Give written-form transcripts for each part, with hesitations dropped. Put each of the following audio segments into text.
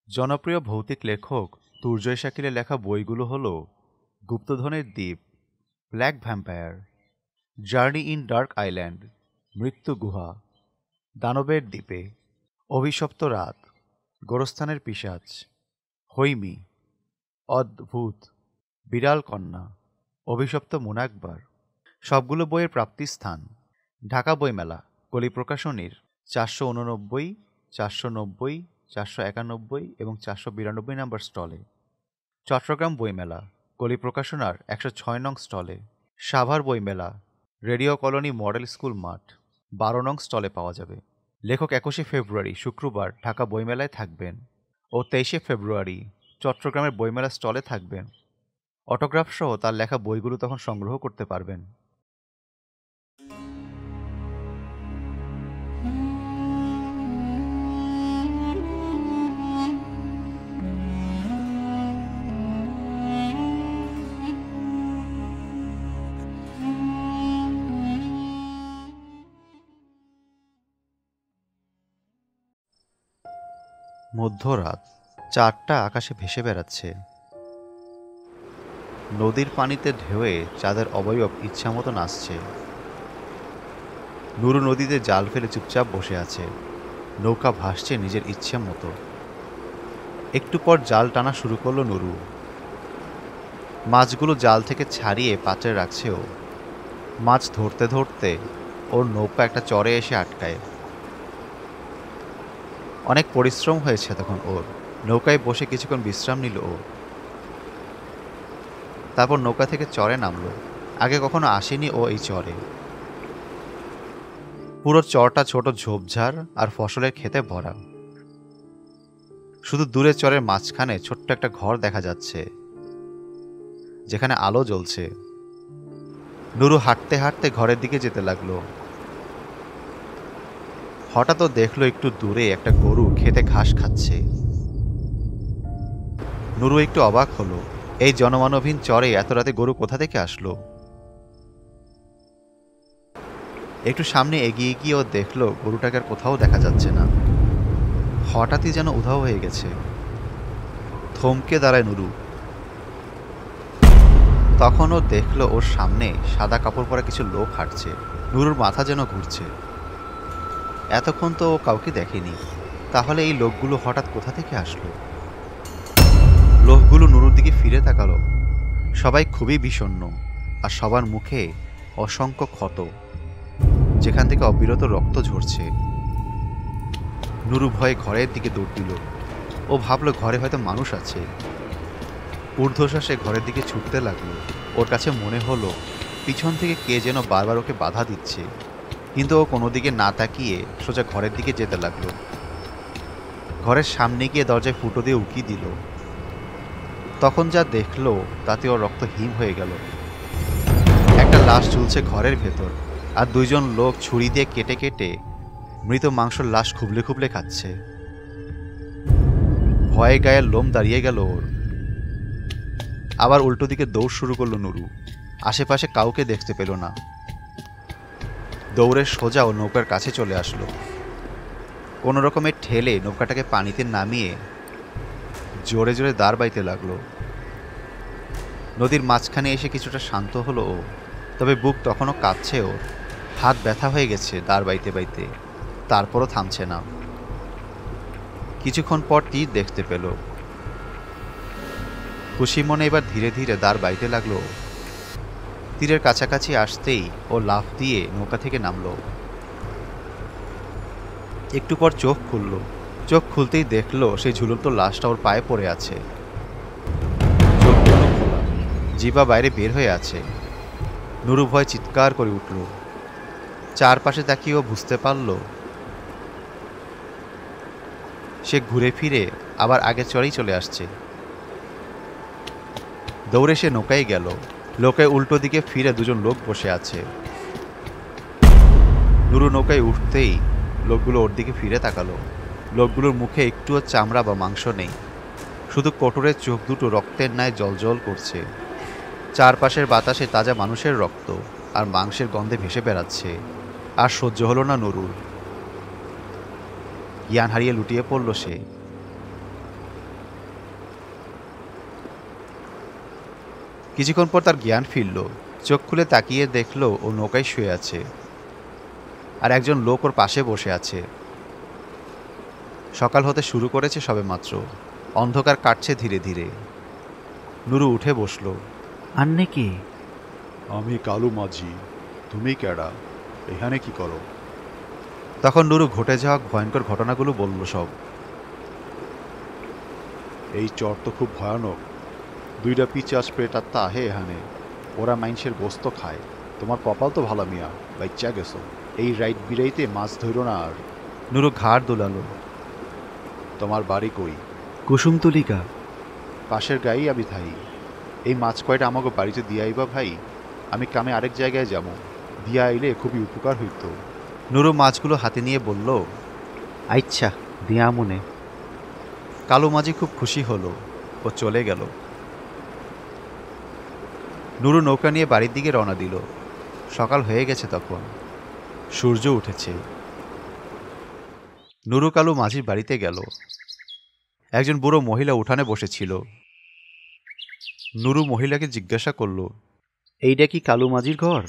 জনপ্রিয় ভৌতিক লেখক তুর্জয় শাকিরের লেখা বইগুলো হল গুপ্তধনের দ্বীপ, black vampire, journey in dark island, মৃত্যু গুহা, দানবের দ্বীপে, অভিশপ্ত রাত, গোরস্থানের পিশাচ, হৈমি, অদ্ভুত, বিড়াল কন্যা, অভিশপ্ত মুনাকবার। সবগুলো বইয়ের প্রাপ্তিস্থান ঢাকা বইমেলা, কলি প্রকাশনীর 489, 490, 491 এবং 492 নম্বর স্টলে। চট্টগ্রাম বইমেলা, কলি প্রকাশনার 106 নং স্টলে। সাভার বইমেলা, রেডিও কলোনি মডেল স্কুল মাঠ 12 নং স্টলে পাওয়া যাবে। লেখক 21 ফেব্রুয়ারি শুক্রবার ঢাকা বইমেলায় থাকবেন ও 23 ফেব্রুয়ারি চট্টগ্রামের বইমেলা স্টলে থাকবেন। অটোগ্রাফ সহ তার লেখা বইগুলো তখন সংগ্রহ করতে পারবেন। মধ্যরাত, চাঁদটা আকাশে ভেসে বেড়াচ্ছে। নদীর পানিতে ঢেউয়ে চাঁদের অবয়ব ইচ্ছামতো নাচছে। নুরু নদীতে জাল ফেলে চুপচাপ বসে আছে। নৌকা ভাসছে নিজের ইচ্ছে মতো। একটু পর জাল টানা শুরু করলো নুরু। মাছগুলো জাল থেকে ছাড়িয়ে পাত্রে রাখছে ও। মাছ ধরতে ধরতে ওর নৌকা একটা চরে এসে আটকায়। অনেক পরিশ্রম হয়েছে তখন ওর। নৌকায় বসে কিছুক্ষণ বিশ্রাম নিল ও। তারপর নৌকা থেকে চরে নামলো। আগে কখনো আসেনি ও এই চরে। পুরো চরটা ছোট ঝোপঝাড় আর ফসলের ক্ষেতে ভরা। শুধু দূরে চরের মাঝখানে ছোট্ট একটা ঘর দেখা যাচ্ছে, যেখানে আলো জ্বলছে। নুরু হাঁটতে হাঁটতে ঘরের দিকে যেতে লাগলো। হঠাৎ ও দেখলো একটু দূরে একটা গরু খেতে ঘাস খাচ্ছে। নুরু একটু অবাক হলো, এই জনমানবহীন চরে এত রাতে গরু কোথা থেকে আসলো। একটু সামনে এগিয়ে গিয়ে ও দেখলো গরুটাকে আর কোথাও দেখা যাচ্ছে না। হঠাৎই যেন উধাও হয়ে গেছে। থমকে দাঁড়ায় নুরু। তখন ও দেখলো ওর সামনে সাদা কাপড় পরা কিছু লোক হাঁটছে। নুরুর মাথা যেন ঘুরছে। এতক্ষণ তো ও কাউকে দেখেনি, তাহলে এই লোকগুলো হঠাৎ কোথা থেকে আসলো। লোকগুলো নুরুর দিকে ফিরে তাকালো। সবাই খুবই বিষণ্ণ, আর সবার মুখে অসংখ্য ক্ষত, যেখান থেকে অবিরত রক্ত ঝরছে। নুরু ভয়ে ঘরের দিকে দৌড় দিল। ও ভাবলো ঘরে হয়তো মানুষ আছে। ঊর্ধ্বশ্বাসে ঘরের দিকে ছুটতে লাগলো। ওর কাছে মনে হলো পিছন থেকে কে যেন বারবার ওকে বাধা দিচ্ছে, কিন্তু ও কোনো দিকে না তাকিয়ে সোজা ঘরের দিকে যেতে লাগলো। ঘরের সামনে গিয়ে দরজায় ফুটো দিয়ে উকি দিল। তখন যা দেখলো তাতে ওর রক্ত হিম হয়ে গেল। একটা লাশ ঝুলছে ঘরের ভেতর, আর দুইজন লোক ছুরি দিয়ে কেটে কেটে মৃত মাংসর লাশ খুবলে খুবলে খাচ্ছে। ভয়ে গায়ের লোম দাঁড়িয়ে গেল ওর। আবার উল্টো দিকে দৌড় শুরু করলো নুরু। আশেপাশে কাউকে দেখতে পেল না। দৌড়ে সোজা ও নৌকার কাছে চলে আসলো। কোনো রকমে ঠেলে নৌকাটাকে পানিতে নামিয়ে জোরে জোরে দাঁড় বাইতে লাগলো। নদীর মাঝখানে এসে কিছুটা শান্ত হলো ও, তবে বুক তখনও কাঁপছে ওর। হাত ব্যথা হয়ে গেছে দাঁড় বাইতে বাইতে, তারপরও থামছে না। কিছুক্ষণ পর তীর দেখতে পেল। খুশি মনে এবার ধীরে ধীরে দাঁড় বাইতে লাগলো। তীরের কাছাকাছি আসতেই ও লাফ দিয়ে নৌকা থেকে নামলো। একটু পর চোখ খুলল। চোখ খুলতেই দেখলো সেই ঝুলন্ত লাশটা ওর পায়ে পড়ে আছে। চোখ দুটো খোলা, জিভা বাইরে বের হয়ে আছে। নুরু ভয় চিৎকার করে উঠল। চারপাশে তাকিয়ে ও বুঝতে পারল সে ঘুরে ফিরে আবার আগের চরেই চলে আসছে। দৌড়ে সে নৌকায় গেল। নৌকায় উল্টো দিকে ফিরে দুজন লোক বসে আছে। নুরু নৌকায় উঠতেই লোকগুলো ওর দিকে ফিরে তাকালো। লোকগুলোর মুখে একটুও চামড়া বা মাংস নেই, শুধু কোটরের চোখ দুটো রক্তের ন্যায় জ্বলজ্বল করছে। চারপাশের বাতাসে তাজা মানুষের রক্ত আর মাংসের গন্ধে ভেসে বেড়াচ্ছে। আর সহ্য হলো না নুরুর। জ্ঞান হারিয়ে লুটিয়ে পড়ল সে। কিছুক্ষণ পর তার জ্ঞান ফিরল। চোখ খুলে তাকিয়ে দেখল ও নৌকায় শুয়ে আছে, আর একজন লোক ওর পাশে বসে আছে। সকাল হতে শুরু করেছে সবেমাত্র, অন্ধকার কাটছে ধীরে ধীরে। নুরু উঠে বসল। আন্নে কি? আমি কালু মাঝি। তুমি কেডা? এখানে কি করো? তখন নুরু ঘটে যাওয়া ভয়ঙ্কর ঘটনাগুলো বলল সব। এই চর তো খুব ভয়ানক। 2টা পিচাস প্রেতাত্মা আহে এখানে। ওরা মাইনসের গোস্ত খায়। তোমার কপাল তো ভালো মিয়া, বাইচ্চা গেছো। এই রাইট বিরাইতে মাছ ধরো না আর। নুরু ঘাড় দোলালো। তোমার বাড়ি কই? কুসুমতুলিকা। পাশের গায়েই আমি থাই। এই মাছ কয়টা আমাকে বাড়িতে দিয়ে আইবা ভাই। আমি কামে আরেক জায়গায় যাবো। দিয়া আইলে খুবই উপকার হইত। নুরু মাছগুলো হাতে নিয়ে বলল, আচ্ছা, দিয়া মনে। কালু মাঝি খুব খুশি হলো। ও চলে গেল। নুরু নৌকা নিয়ে বাড়ির দিকে রওনা দিল। সকাল হয়ে গেছে তখন, সূর্য উঠেছে। নুরু কালু মাঝির বাড়িতে গেল। একজন বুড়ো মহিলা উঠানে বসেছিল। নুরু মহিলাকে জিজ্ঞাসা করল, এইটা কি কালু মাঝির ঘর?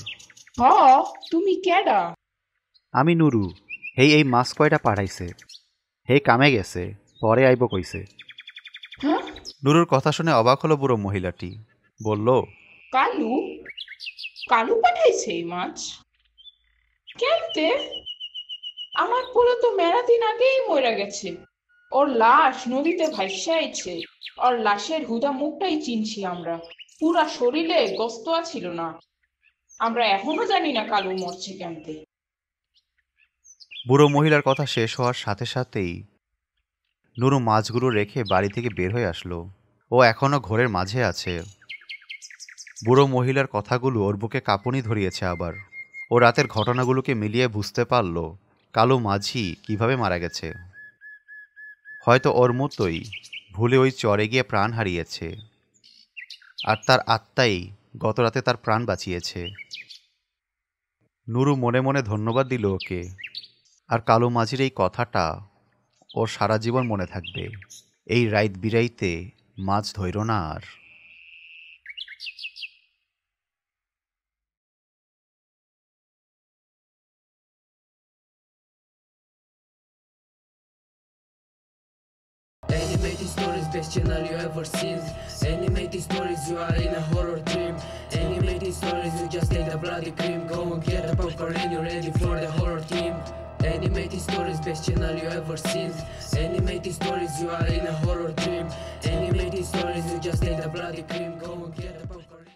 তুমি কেডা? আমি নুরু। হেই এই মাছ কয়টা পাঠাইছে। হে কামে গেছে, পরে আইব কইছে। হ্যাঁ, নুরুর কথা শুনে অবাক হলো বুড়ো মহিলাটি। বলল, কালু? কালু পাঠাইছে এই মাছ? কেনতে? আমার পোলা তো মেলা দিন আগেই মরে গেছে। ওর লাশ নদীতে ভাইসা আইছে। ওর লাশের হুদা মুখটাই চিনছি আমরা। পুরা শরীরে গোস্ত ছিল না। আমরা এখনো জানি না কালু মরছে কেনতে। বুড়ো মহিলার কথা শেষ হওয়ার সাথে সাথেই নুরু মাছগুলো রেখে বাড়ি থেকে বের হয়ে আসলো। ও এখনো ঘরের মাঝে আছে। বুড়ো মহিলার কথাগুলো ওর বুকে কাঁপুনি ধরিয়েছে আবার। ও রাতের ঘটনাগুলোকে মিলিয়ে বুঝতে পারল কালু মাঝি কিভাবে মারা গেছে। হয়তো ওর মতোই ভুলে ওই চরে গিয়ে প্রাণ হারিয়েছে, আর তার আত্মাই গত রাতে তার প্রাণ বাঁচিয়েছে। নুরু মনে মনে ধন্যবাদ দিল ওকে। আর কালু মাঝির এই কথাটা ওর সারা জীবন মনে থাকবে। এই রাইত বিরাইতে মাছ ধইর না আর। Animated stories, best channel you ever seen. Animated stories, you are in a horror dream. Animated stories, you just take the bloody cream. Go and get the popcorn and you're ready for the horror team. Animated stories, best channel you ever seen. Animated stories, you are in a horror dream. Animated stories, you just take the bloody cream. Go and get the popcorn.